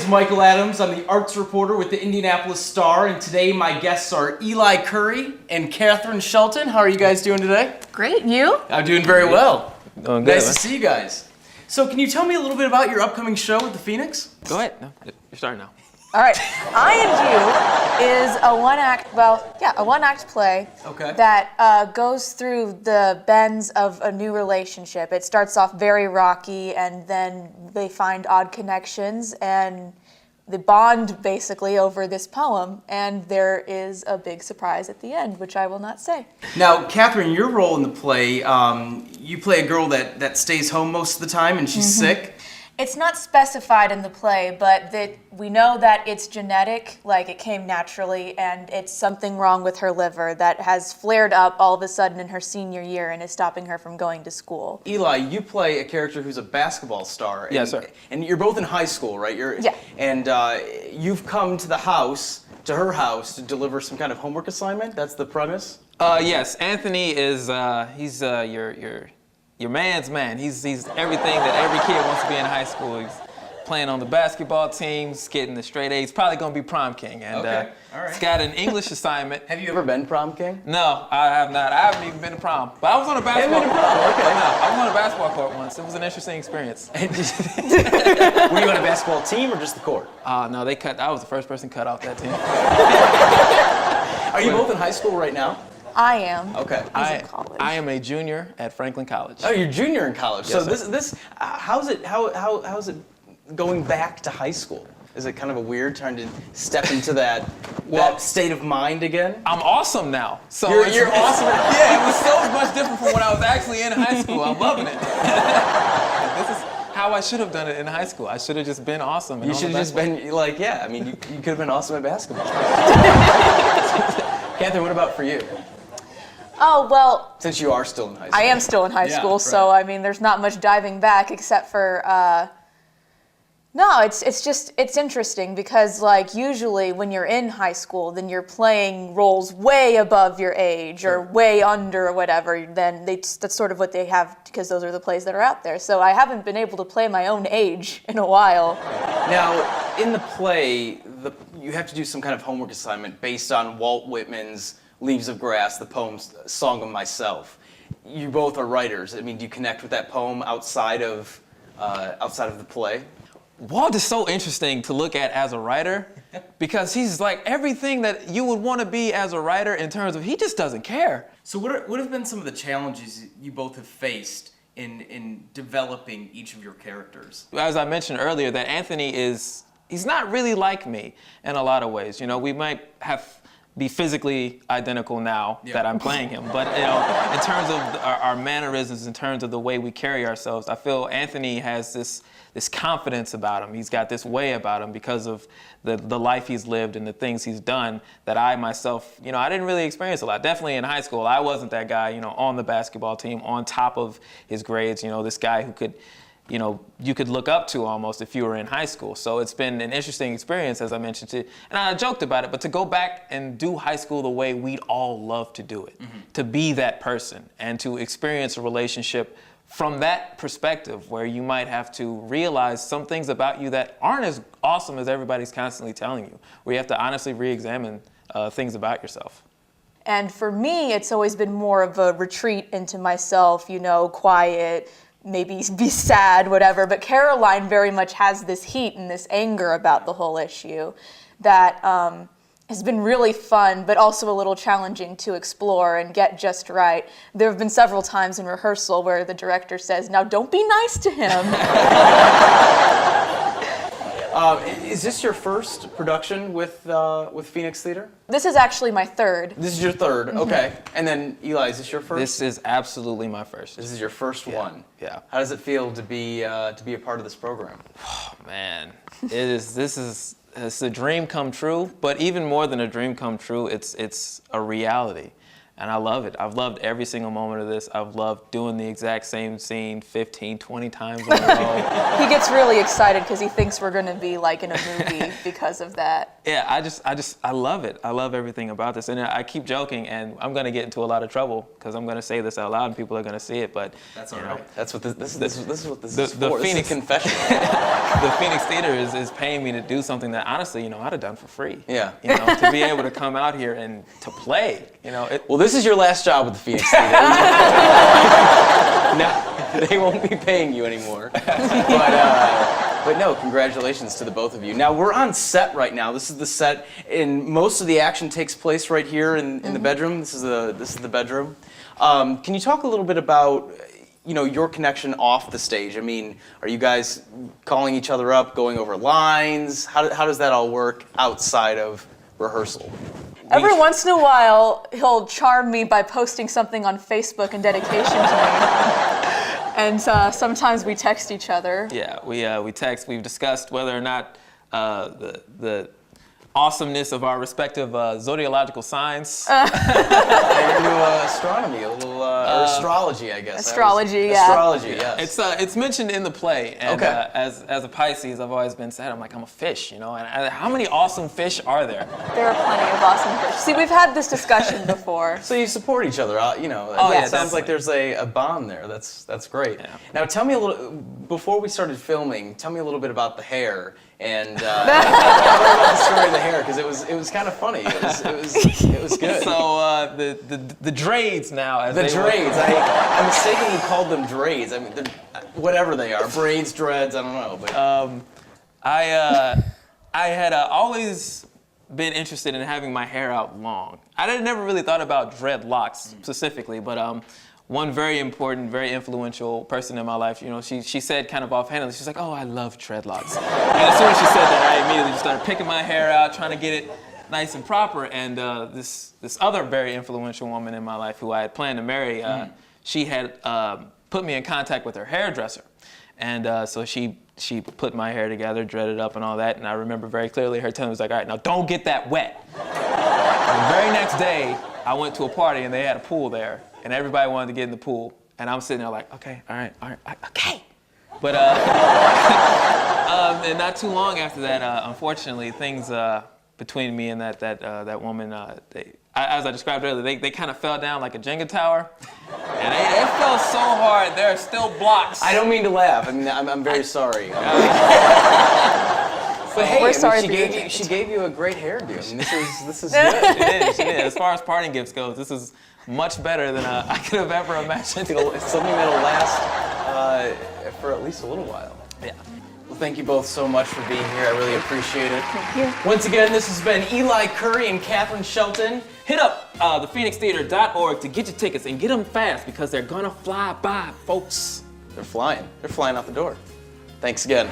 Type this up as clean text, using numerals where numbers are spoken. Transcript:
is Michael Adams. I'm the arts reporter with the Indianapolis Star, and today my guests are Eli Curry and Catherine Shelton. How are you guys doing today? Great, you? I'm doing very well. Doing good, nice man. to see you guys. So can you tell me a little bit about your upcoming show with the Phoenix? Go ahead. No, you're starting now. All right. I and You is a one-act play that goes through the bends of a new relationship. It starts off very rocky, and then they find odd connections, and they bond basically over this poem, and there is a big surprise at the end, which I will not say. Now, Catherine, your role in the play, you play a girl that stays home most of the time and she's sick. It's not specified in the play, but we know that it's genetic, like it came naturally, and it's something wrong with her liver that has flared up all of a sudden in her senior year and is stopping her from going to school. Eli, you play a character who's a basketball star. Yes, sir. And you're both in high school, right? Yeah. And you've come to her house, to deliver some kind of homework assignment? That's the premise? Yes, Anthony is, he's your man's man. He's everything that every kid wants to be in high school. He's playing on the basketball team, he's getting the straight A's, probably gonna be prom king. And all right. He's got an English assignment. Have you ever been prom king? No, I have not. I haven't even been to prom. But I was on a basketball court. Okay. No, I was on a basketball court once. It was an interesting experience. Were you on a basketball team or just the court? No, I was the first person cut off that team. Are you both in high school right now? I am. Okay. He's in college. I am a junior at Franklin College. Oh, you're junior in college. Yes, so sir. this how's it going back to high school? Is it kind of a weird trying to step into that state of mind again? I'm awesome now. So You're awesome. Yeah, it was so much different from when I was actually in high school. I'm loving it. This is how I should have done it in high school. I should have just been awesome. You should have just been like, yeah. I mean, you could have been awesome at basketball. Catherine, what about for you? Oh, well, Since you are still in high school. I am still in high Yeah, school, right. so I mean, there's not much diving back except for, no, it's interesting because like usually when you're in high school, then you're playing roles way above your age or way under or whatever. Then that's sort of what they have because those are the plays that are out there. So I haven't been able to play my own age in a while. Now, in the play, you have to do some kind of homework assignment based on Walt Whitman's Leaves of Grass, the poem Song of Myself. You both are writers. I mean, do you connect with that poem outside of the play? Walt is so interesting to look at as a writer because he's like everything that you would want to be as a writer in terms of he just doesn't care. So what have been some of the challenges you both have faced in developing each of your characters? As I mentioned earlier, that Anthony he's not really like me in a lot of ways. You know, we might be physically identical now that I'm playing him. But you know, in terms of our mannerisms, in terms of the way we carry ourselves, I feel Anthony has this confidence about him. He's got this way about him because of the life he's lived and the things he's done that I myself, you know, I didn't really experience a lot. Definitely in high school, I wasn't that guy, you know, on the basketball team, on top of his grades, you know, this guy who could, you know, you could look up to almost if you were in high school. So it's been an interesting experience, as I mentioned, and I joked about it, but to go back and do high school the way we'd all love to do it, to be that person and to experience a relationship from that perspective where you might have to realize some things about you that aren't as awesome as everybody's constantly telling you, where you have to honestly re-examine things about yourself. And for me, it's always been more of a retreat into myself, you know, quiet, maybe be sad, whatever. But Caroline very much has this heat and this anger about the whole issue that has been really fun, but also a little challenging to explore and get just right. There have been several times in rehearsal where the director says, "Now don't be nice to him." Is this your first production with Phoenix Theater? This is actually my third. This is your third, okay. And then Eli, is this your first? This is absolutely my first. This is your first one. Yeah. How does it feel to be a part of this program? Oh, man, it's a dream come true, but even more than a dream come true, it's a reality. And I love it. I've loved every single moment of this. I've loved doing the exact same scene 15, 20 times in a row. He gets really excited because he thinks we're going to be like in a movie because of that. Yeah, I love it. I love everything about this. And I keep joking, and I'm going to get into a lot of trouble because I'm going to say this out loud and people are going to see it, but that's all you know, right. That's what this is what this is the for. Phoenix This is a confession. The Phoenix Theater is paying me to do something that honestly, you know, I'd have done for free. Yeah. You know, to be able to come out here and to play, you know. Well, this is your last job with the Phoenix Theater. No, they won't be paying you anymore. But no, congratulations to the both of you. Now, we're on set right now. This is the set, and most of the action takes place right here in the bedroom. This is the bedroom. Can you talk a little bit about, you know, your connection off the stage? I mean, are you guys calling each other up, going over lines? How does that all work outside of rehearsal? Every once in a while, he'll charm me by posting something on Facebook in dedication to me. And sometimes we text each other. Yeah, we text. We've discussed whether or not the awesomeness of our respective zodiacal signs. You're into astronomy, a little, or astrology, I guess. Astrology, yeah. Astrology, yes. It's mentioned in the play, and Okay. As a Pisces, I've always been said, I'm like, I'm a fish, you know. And how many awesome fish are there? There are plenty of awesome fish. See, we've had this discussion before. So you support each other, you know. Oh, it yeah, sounds like definitely. there's a bond there. That's great. Yeah. Now tell me a little, before we started filming, tell me a little bit about the hair and tell me about the story of the hair, because it was kind of funny. It was good. So the drades now, as The they drades. I mistakenly called them drades. I mean, they're, whatever they are, braids, dreads. I don't know, but I had always been interested in having my hair out long. I had never really thought about dreadlocks specifically, but one very important, very influential person in my life, you know, she said kind of offhandedly, she's like, oh, I love dreadlocks. And as soon as she said that, I immediately just started picking my hair out, trying to get it nice and proper. And this other very influential woman in my life who I had planned to marry, she had put me in contact with her hairdresser. And so she put my hair together, dreaded up and all that. And I remember very clearly her telling me, was like, all right, now don't get that wet. And the very next day, I went to a party and they had a pool there. And everybody wanted to get in the pool. And I'm sitting there like, okay, all right, okay. But and not too long after that, unfortunately, things between me and that woman, as I described earlier, they kind of fell down like a Jenga tower. And it fell so hard, there are still blocks. I don't mean to laugh. I mean, I'm very sorry. But hey, We're I mean, sorry she gave you a great hairdo. I mean, this is good. It is. As far as parting gifts goes, this is much better than I could have ever imagined. It's something that'll last for at least a little while. Yeah. Well, thank you both so much for being here. I really appreciate it. Thank you. Once again, this has been Eli Curry and Catherine Shelton. Hit up thephoenixtheater.org to get your tickets and get them fast because they're gonna fly by, folks. They're flying. They're flying out the door. Thanks again.